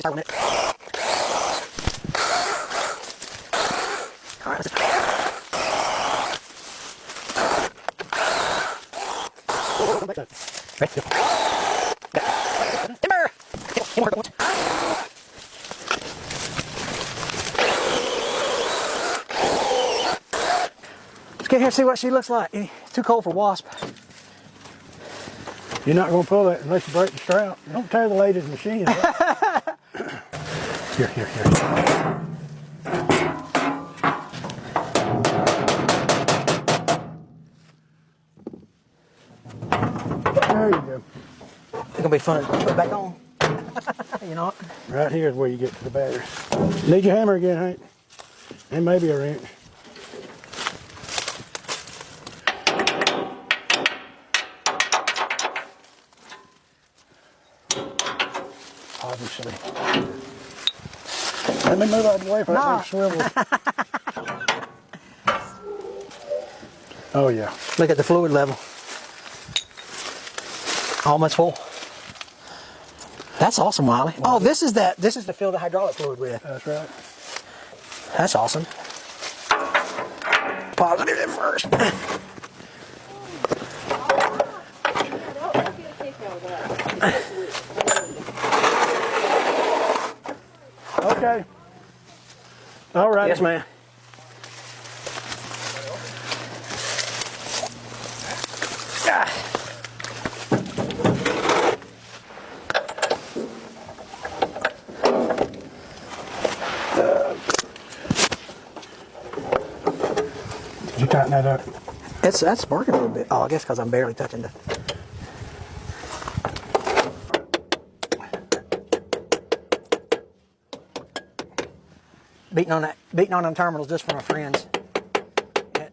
start on it. All right, let's ready? Timber! Let's get here and see what she looks like. It's too cold for wasp. You're not going to pull it unless you break the strap. Don't tear the lady's machine up. Here. There you go. It's gonna be fun to put it back on. You know what? Right here is where you get to the battery. Need your hammer again, Hank? And maybe a wrench. Obviously. Let me move out of the way for that big swivel. Oh yeah. Look at the fluid level. Almost full. That's awesome, Wiley. Oh, this is to fill the hydraulic fluid with. That's right. That's awesome. Positive at first. Okay. All right. Yes, ma'am. Did you tighten that up? That's sparking a little bit. Oh, I guess because I'm barely touching the. Beating on them terminals just for my friends.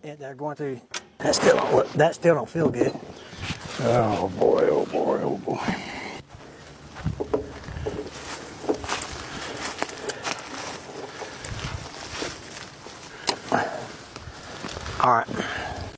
They're going through. That still don't feel good. Oh boy, oh boy, oh boy. All right.